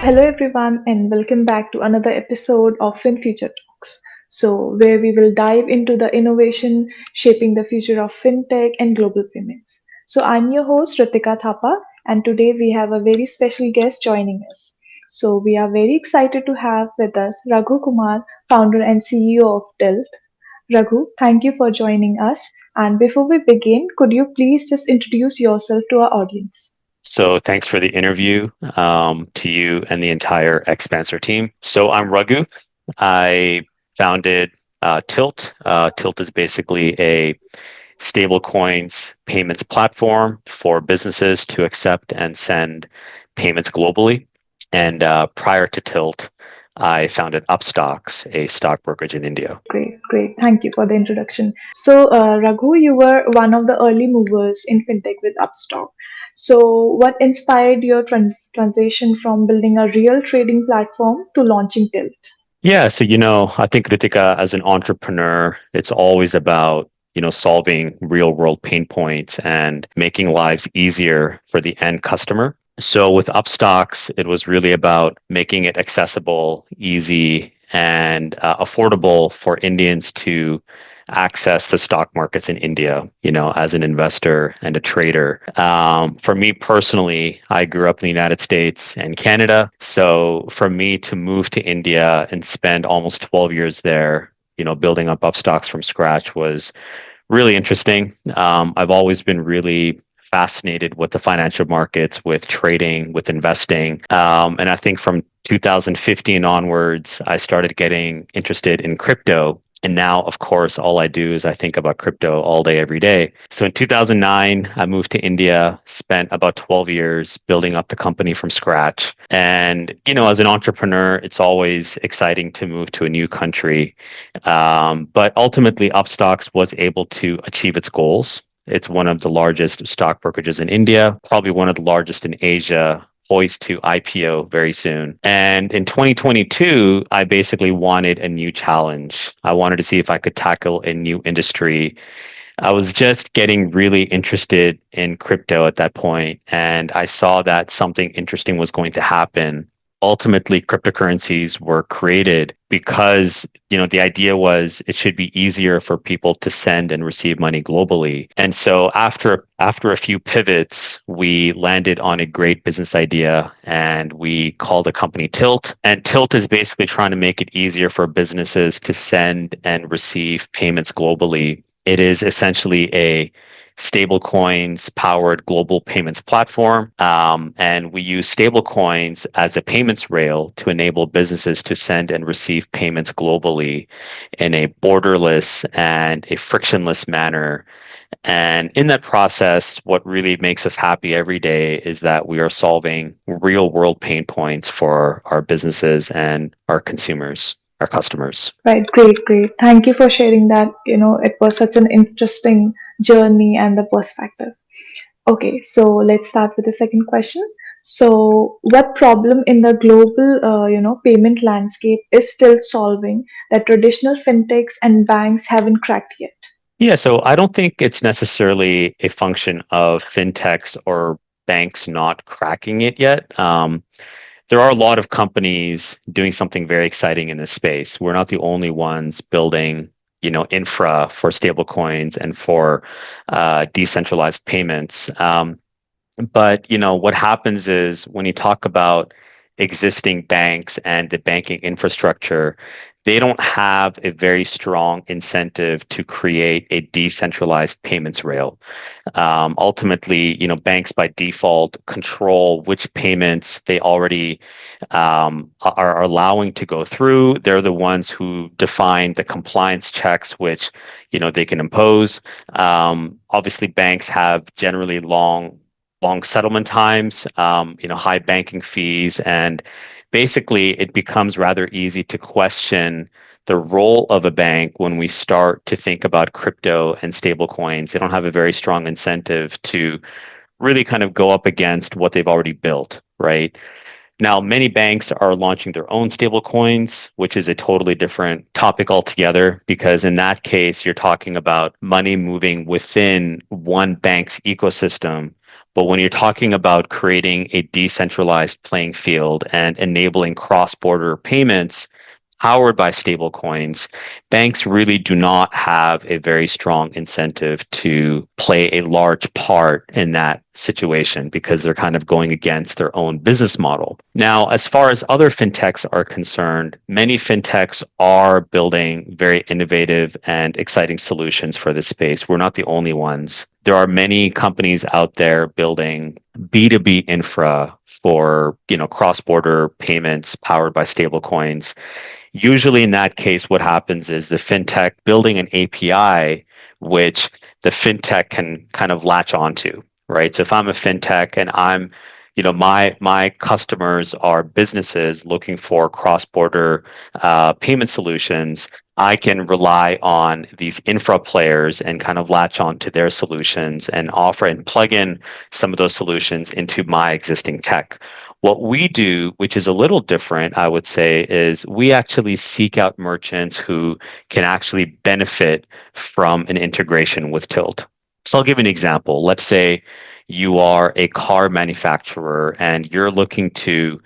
Hello, everyone, and welcome back to another episode of FinFuture Talks. Where we will dive into the innovation shaping the future of fintech and global payments. I'm your host, Ritika Thapa, and today we have a very special guest joining us. We are very excited to have with us Raghu Kumar, founder and CEO of Tylt. Raghu, thank you for joining us. And before we begin, could you please just introduce yourself to our audience? So thanks for the interview to you and the entire XBancer team. So I'm Raghu. I founded Tylt. Tylt is basically a stablecoins payments platform for businesses to accept and send payments globally. And prior to Tylt, I founded Upstocks, a stock brokerage in India. Great, great. Thank you for the introduction. Raghu, you were one of the early movers in fintech with Upstock. What inspired your transition from building a real trading platform to launching Tilt? Yeah, so I think Ritika, as an entrepreneur, it's always about solving real world pain points and making lives easier for the end customer. So with Upstocks, it was really about making it accessible, easy, and affordable for Indians to access the stock markets in India, as an investor and a trader. For me personally, I grew up in the United States and Canada. So for me to move to India and spend almost 12 years there, building up Upstocks from scratch was really interesting. I've always been really fascinated with the financial markets, with trading, with investing. And I think from 2015 onwards, I started getting interested in crypto. And now, of course, all I do is I think about crypto all day, every day. So in 2009, I moved to India, spent about 12 years building up the company from scratch. And, as an entrepreneur, it's always exciting to move to a new country. But ultimately, Upstocks was able to achieve its goals. It's one of the largest stock brokerages in India, probably one of the largest in Asia, poised to IPO very soon. And in 2022, I basically wanted a new challenge. I wanted to see if I could tackle a new industry. I was just getting really interested in crypto at that point, and I saw that something interesting was going to happen. Ultimately, cryptocurrencies were created because, the idea was it should be easier for people to send and receive money globally. And so after a few pivots, we landed on a great business idea and we called the company Tylt. And Tylt is basically trying to make it easier for businesses to send and receive payments globally. It is essentially a stablecoins powered global payments platform. And we use stablecoins as a payments rail to enable businesses to send and receive payments globally in a borderless and a frictionless manner. And in that process, what really makes us happy every day is that we are solving real world pain points for our businesses and our consumers, our customers. Right, great, great. Thank you for sharing that. It was such an interesting journey and the perspective. Okay, so let's start with the second question. What problem in the global, payment landscape is still solving that traditional fintechs and banks haven't cracked yet? Yeah, so I don't think it's necessarily a function of fintechs or banks not cracking it yet. There are a lot of companies doing something very exciting in this space. We're not the only ones building, infra for stablecoins and for decentralized payments. But what happens is when you talk about existing banks and the banking infrastructure, they don't have a very strong incentive to create a decentralized payments rail. Ultimately, banks by default control which payments they already are allowing to go through. They're the ones who define the compliance checks which they can impose. Obviously, banks have generally long settlement times, high banking fees, and basically it becomes rather easy to question the role of a bank when we start to think about crypto and stablecoins. They don't have a very strong incentive to really kind of go up against what they've already built, right? Now, many banks are launching their own stablecoins, which is a totally different topic altogether, because in that case, you're talking about money moving within one bank's ecosystem. But when you're talking about creating a decentralized playing field and enabling cross-border payments powered by stablecoins, banks really do not have a very strong incentive to play a large part in that situation because they're kind of going against their own business model. Now, as far as other fintechs are concerned, many fintechs are building very innovative and exciting solutions for this space. We're not the only ones. There are many companies out there building B2B infra for, cross-border payments powered by stablecoins. Usually in that case, what happens is the fintech building an API, which the fintech can kind of latch onto, right? So if I'm a fintech and my customers are businesses looking for cross-border payment solutions, I can rely on these infra players and kind of latch on to their solutions and offer and plug in some of those solutions into my existing tech. What we do, which is a little different, I would say, is we actually seek out merchants who can actually benefit from an integration with Tylt. So I'll give you an example. Let's say you are a car manufacturer and you're looking to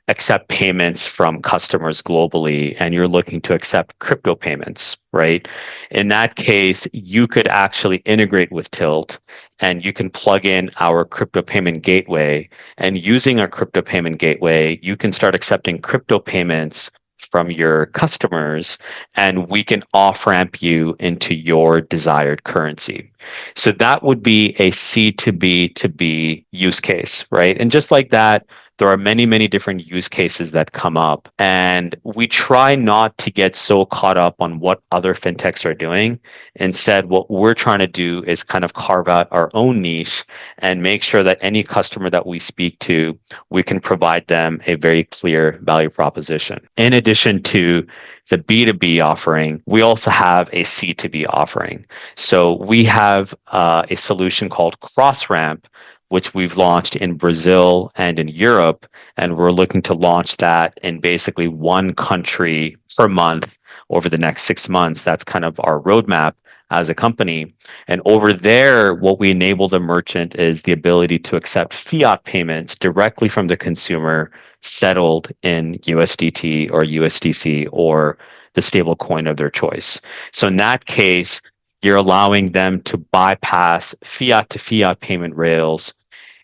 accept payments from customers globally and you're looking to accept crypto payments, right? In that case, you could actually integrate with Tylt and you can plug in our crypto payment gateway. And using our crypto payment gateway, you can start accepting crypto payments from your customers and we can off ramp you into your desired currency. So that would be a C2B2B use case, right? And just like that, there are many, many different use cases that come up. And we try not to get so caught up on what other fintechs are doing. Instead, what we're trying to do is kind of carve out our own niche and make sure that any customer that we speak to, we can provide them a very clear value proposition. In addition to the B2B offering, we also have a C2B offering. So we have a solution called CrossRamp, which we've launched in Brazil and in Europe. And we're looking to launch that in basically one country per month over the next 6 months. That's kind of our roadmap as a company. And over there, what we enable the merchant is the ability to accept fiat payments directly from the consumer settled in USDT or USDC or the stable coin of their choice. So in that case, you're allowing them to bypass fiat to fiat payment rails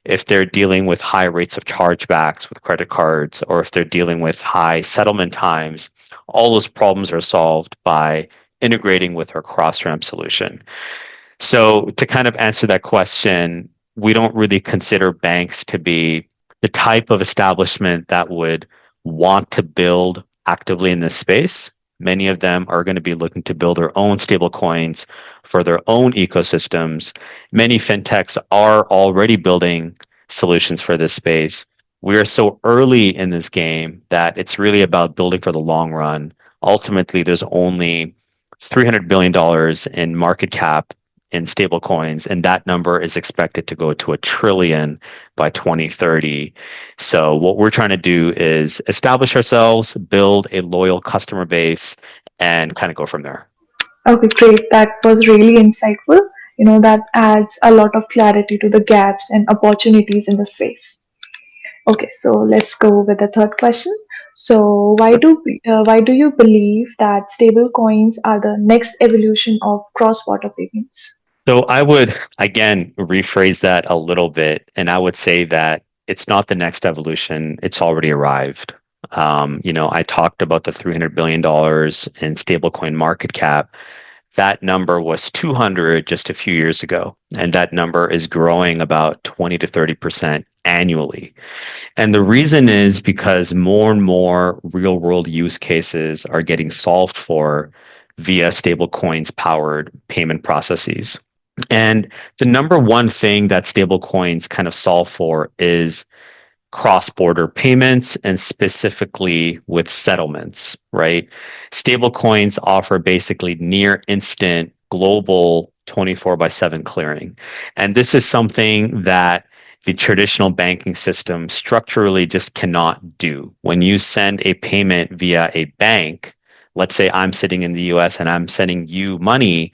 if they're dealing with high rates of chargebacks with credit cards, or if they're dealing with high settlement times. All those problems are solved by integrating with our cross-ramp solution. So to kind of answer that question, we don't really consider banks to be the type of establishment that would want to build actively in this space. Many of them are going to be looking to build their own stable coins for their own ecosystems. Many fintechs are already building solutions for this space. We are so early in this game that it's really about building for the long run. Ultimately, there's only $300 billion in market cap in stable coins, and that number is expected to go to $1 trillion by 2030. So what we're trying to do is establish ourselves, build a loyal customer base, and kind of go from there. Okay, great. That was really insightful. That adds a lot of clarity to the gaps and opportunities in the space. Okay, so let's go with the third question. So why do you believe that stable coins are the next evolution of cross-border payments? So I would again rephrase that a little bit, and I would say that it's not the next evolution; it's already arrived. I talked about the $300 billion in stablecoin market cap. That number was 200 just a few years ago, and that number is growing about 20 to 30% annually. And the reason is because more and more real world use cases are getting solved for via stablecoins powered payment processes. And the number one thing that stablecoins kind of solve for is cross-border payments and specifically with settlements, right? Stablecoins offer basically near instant global 24 by 7 clearing. And this is something that the traditional banking system structurally just cannot do. When you send a payment via a bank, let's say I'm sitting in the US and I'm sending you money,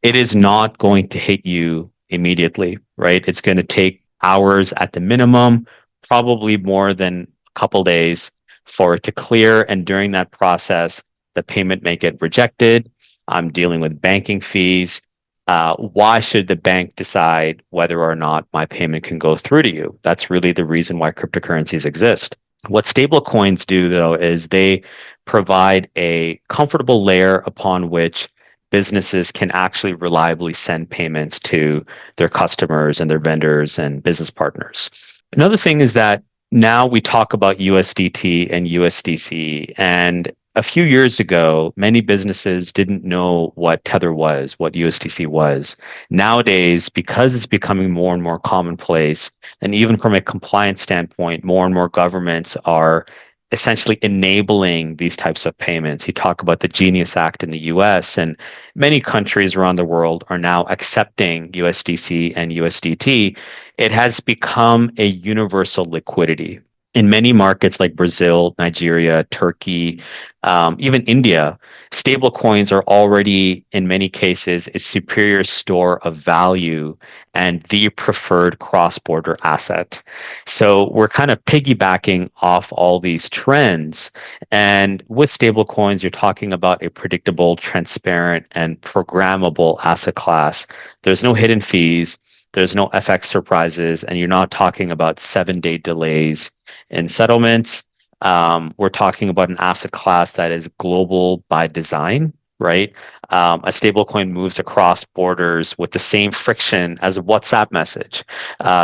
it is not going to hit you immediately, right? It's going to take hours at the minimum, probably more than a couple days for it to clear. And during that process, the payment may get rejected. I'm dealing with banking fees. Why should the bank decide whether or not my payment can go through to you? That's really the reason why cryptocurrencies exist. What stablecoins do, though, is they provide a comfortable layer upon which businesses can actually reliably send payments to their customers and their vendors and business partners. Another thing is that now we talk about USDT and USDC, and a few years ago, many businesses didn't know what Tether was, what USDC was. Nowadays, because it's becoming more and more commonplace, and even from a compliance standpoint, more and more governments are essentially enabling these types of payments. You talk about the Genius Act in the US, and many countries around the world are now accepting USDC and USDT. It has become a universal liquidity. In many markets like Brazil, Nigeria, Turkey, even India, stable coins are already, in many cases, a superior store of value and the preferred cross-border asset. So we're kind of piggybacking off all these trends. And with stable coins, you're talking about a predictable, transparent, and programmable asset class. There's no hidden fees. There's no FX surprises, and you're not talking about 7-day delays in settlements. We're talking about an asset class that is global by design, right? A stablecoin moves across borders with the same friction as a WhatsApp message.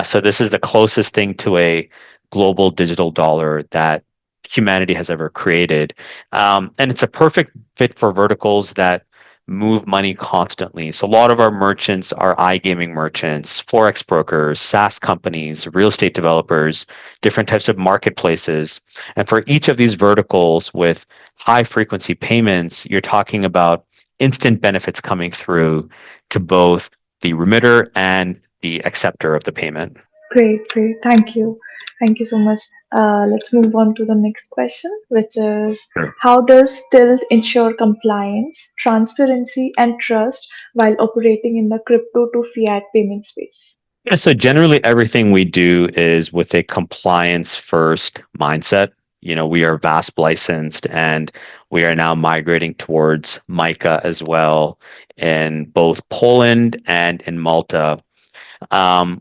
So this is the closest thing to a global digital dollar that humanity has ever created. And it's a perfect fit for verticals that move money constantly. So a lot of our merchants are iGaming merchants, Forex brokers, SaaS companies, real estate developers, different types of marketplaces. And for each of these verticals with high frequency payments, you're talking about instant benefits coming through to both the remitter and the acceptor of the payment. Great, great. Thank you. Thank you so much. Let's move on to the next question, which is Sure. how does Tilt ensure compliance, transparency, and trust while operating in the crypto to fiat payment space? Yeah, so generally everything we do is with a compliance first mindset. We are VASP licensed and we are now migrating towards MiCA as well in both Poland and in Malta.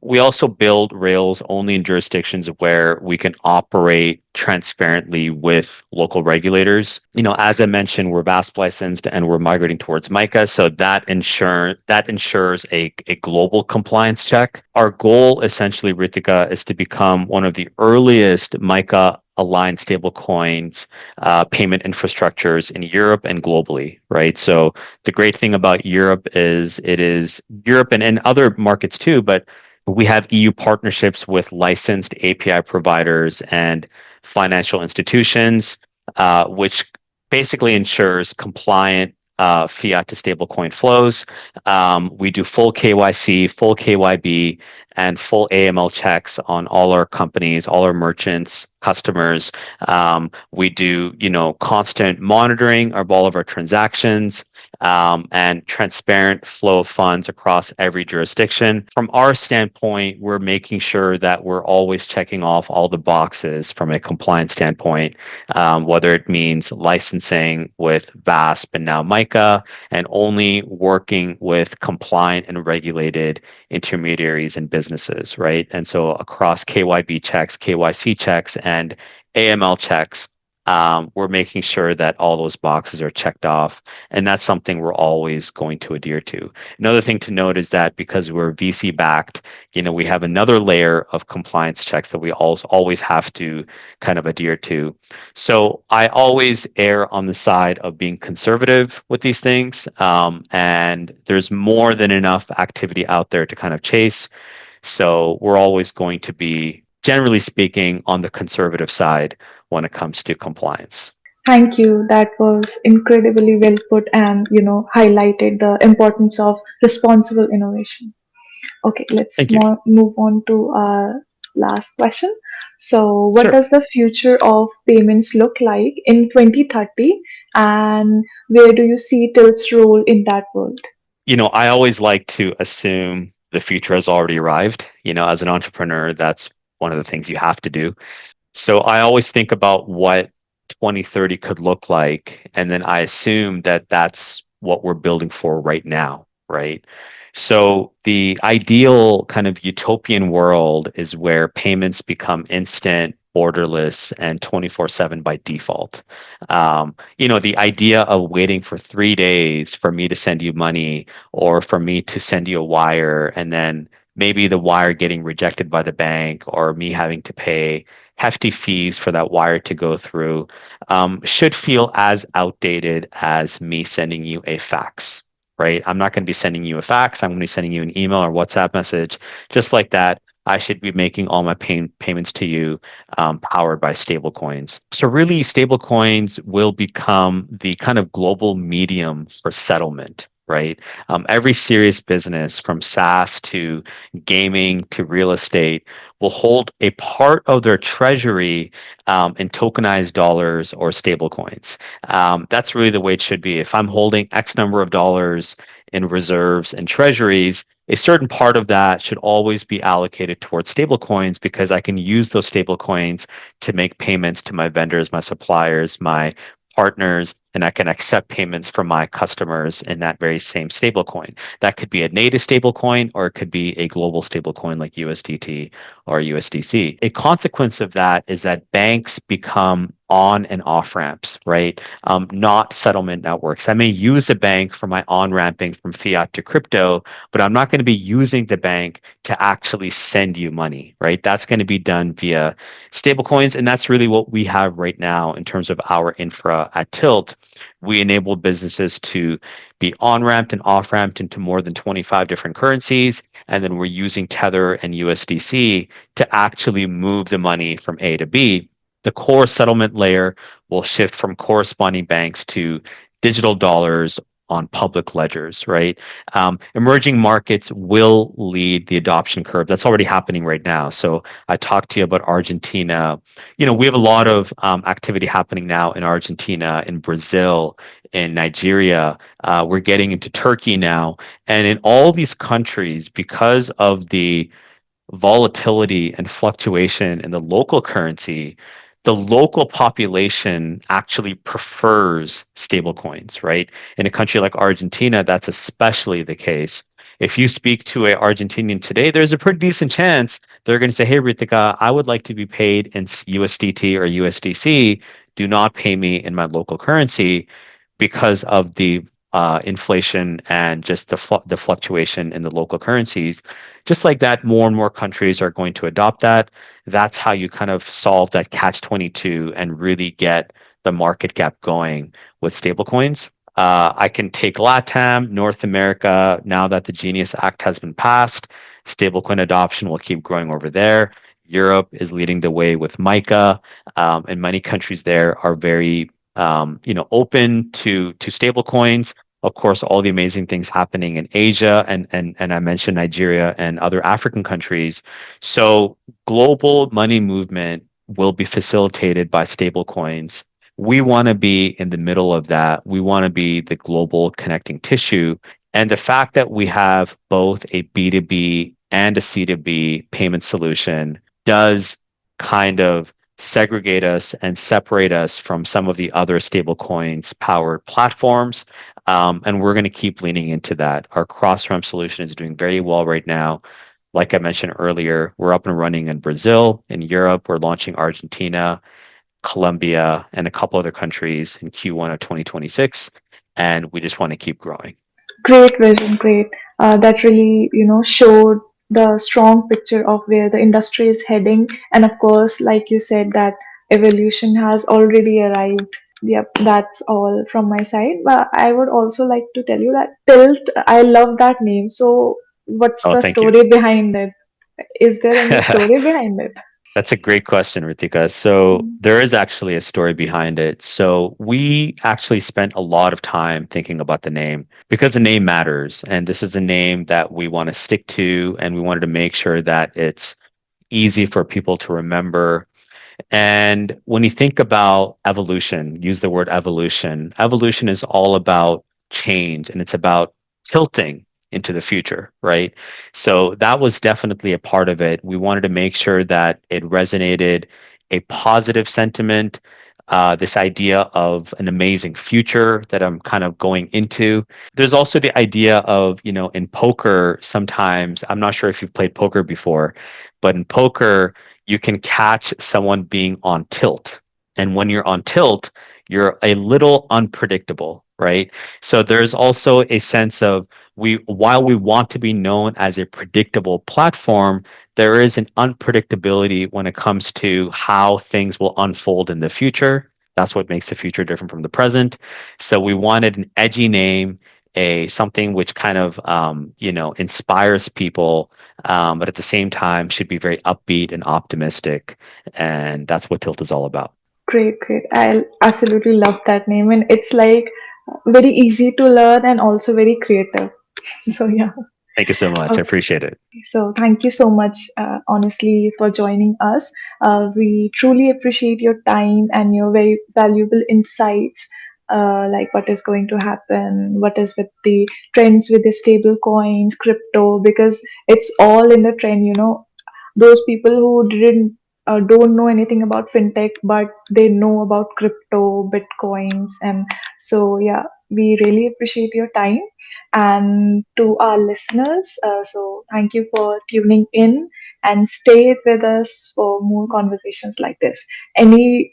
We also build Rails only in jurisdictions where we can operate transparently with local regulators. As I mentioned, we're VASP licensed and we're migrating towards MiCA, so that ensures a global compliance check. Our goal, essentially, Ritika, is to become one of the earliest MiCA aligned stablecoins payment infrastructures in Europe and globally, right? So the great thing about Europe is it is Europe and other markets too, but we have EU partnerships with licensed API providers and financial institutions, which basically ensures compliant fiat to stablecoin flows. We do full KYC, full KYB, and full AML checks on all our companies, all our merchants, customers. We do, constant monitoring of all of our transactions and transparent flow of funds across every jurisdiction. From our standpoint, we're making sure that we're always checking off all the boxes from a compliance standpoint, whether it means licensing with VASP and now MiCA, and only working with compliant and regulated intermediaries and businesses, right? And so across KYB checks, KYC checks, and AML checks, we're making sure that all those boxes are checked off. And that's something we're always going to adhere to. Another thing to note is that because we're VC backed, we have another layer of compliance checks that we always have to kind of adhere to. So I always err on the side of being conservative with these things. And there's more than enough activity out there to kind of chase. So we're always going to be, generally speaking, on the conservative side when it comes to compliance. Thank you. That was incredibly well put and, highlighted the importance of responsible innovation. Okay, let's Thank you. move on to our last question. So, what Sure. does the future of payments look like in 2030, and where do you see Tilt's role in that world? I always like to assume the future has already arrived. As an entrepreneur, that's one of the things you have to do. So I always think about what 2030 could look like, and then I assume that that's what we're building for right now, right? So the ideal kind of utopian world is where payments become instant, borderless, and 24/7 by default. The idea of waiting for 3 days for me to send you money or for me to send you a wire and then maybe the wire getting rejected by the bank or me having to pay hefty fees for that wire to go through should feel as outdated as me sending you a fax, right? I'm not going to be sending you a fax. I'm going to be sending you an email or WhatsApp message. Just like that, I should be making all my payments to you powered by stablecoins. So really, stablecoins will become the kind of global medium for settlement. Right. Every serious business from SaaS to gaming to real estate will hold a part of their treasury in tokenized dollars or stablecoins. That's really the way it should be. If I'm holding X number of dollars in reserves and treasuries, a certain part of that should always be allocated towards stablecoins because I can use those stablecoins to make payments to my vendors, my suppliers, my partners, and I can accept payments from my customers in that very same stablecoin. That could be a native stablecoin or it could be a global stablecoin like USDT or USDC. A consequence of that is that banks become on and off ramps, right? Not settlement networks. I may use a bank for my on ramping from fiat to crypto, but I'm not going to be using the bank to actually send you money, right? That's going to be done via stablecoins. And that's really what we have right now in terms of our infra at Tylt. We enable businesses to be on ramped and off ramped into more than 25 different currencies. And then we're using Tether and USDC to actually move the money from A to B. The core settlement layer will shift from corresponding banks to digital dollars on public ledgers, right? Emerging markets will lead the adoption curve. That's already happening right now. So I talked to you about Argentina. We have a lot of activity happening now in Argentina, in Brazil, in Nigeria. We're getting into Turkey now. And in all these countries, because of the volatility and fluctuation in the local currency, the local population actually prefers stablecoins, right? In a country like Argentina, that's especially the case. If you speak to an Argentinian today, there's a pretty decent chance they're going to say, "Hey, Ritika, I would like to be paid in USDT or USDC. Do not pay me in my local currency," because of the inflation and just the fluctuation in the local currencies. Just like that, more and more countries are going to adopt that. That's how you kind of solve that catch 22 and really get the market gap going with stablecoins. I can take LATAM, North America, now that the Genius Act has been passed, stablecoin adoption will keep growing over there. Europe is leading the way with MiCA, and many countries there are very open to stablecoins. Of course, all the amazing things happening in Asia and I mentioned Nigeria and other African countries. So global money movement will be facilitated by stablecoins. We want to be in the middle of that. We want to be the global connecting tissue. And the fact that we have both a B2B and a C2B payment solution does kind of segregate us and separate us from some of the other stablecoins powered platforms. And we're going to keep leaning into that. Our cross-ramp solution is doing very well right now. Like I mentioned earlier, we're up and running in Brazil, in Europe, we're launching Argentina, Colombia, and a couple other countries in Q1 of 2026. And we just want to keep growing. Great vision, great. That really, showed the strong picture of where the industry is heading. And of course, like you said, that evolution has already arrived. Yep, that's all from my side. But I would also like to tell you that Tilt, I love that name. So, what's Oh, the thank you. story behind it? Is there any story behind it? That's a great question, Ritika. So Mm. there is actually a story behind it. So we actually spent a lot of time thinking about the name because the name matters. And this is a name that we want to stick to, and we wanted to make sure that it's easy for people to remember. And when you think about evolution, use the word evolution. Evolution is all about change and it's about tilting. into the future, right? So that was definitely a part of it. We wanted to make sure that it resonated a positive sentiment, this idea of an amazing future that I'm kind of going into. There's also the idea of, in poker, sometimes, I'm not sure if you've played poker before, but in poker, you can catch someone being on tilt. And when you're on tilt, you're a little unpredictable, right? So there's also a sense of while we want to be known as a predictable platform, there is an unpredictability when it comes to how things will unfold in the future. That's what makes the future different from the present. So we wanted an edgy name, a something which kind of inspires people, but at the same time should be very upbeat and optimistic, and that's what Tilt is all about. Great, great. I absolutely love that name, and it's like very easy to learn and also very creative. So yeah. Thank you so much. I appreciate it. So thank you so much, honestly, for joining us. We truly appreciate your time and your very valuable insights, like what is going to happen, what is with the trends with the stable coins, crypto, because it's all in the trend. Those people who didn't don't know anything about fintech, but they know about crypto, bitcoins, and so yeah, we really appreciate your time. And to our listeners, so thank you for tuning in and stay with us for more conversations like this. Any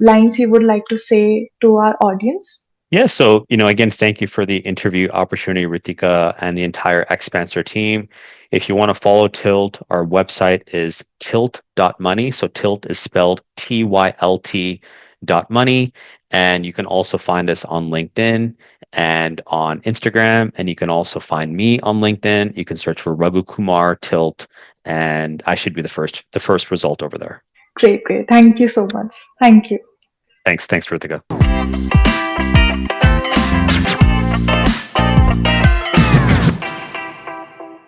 lines you would like to say to our audience? Yeah, so again, thank you for the interview opportunity, Ritika, and the entire XBancer team. If you want to follow Tilt, our website is tilt.money. So Tilt is spelled TYLT.money. And you can also find us on LinkedIn and on Instagram. And you can also find me on LinkedIn. You can search for Raghu Kumar Tilt, and I should be the first result over there. Great, great. Thank you so much. Thank you. Thanks, Ritika.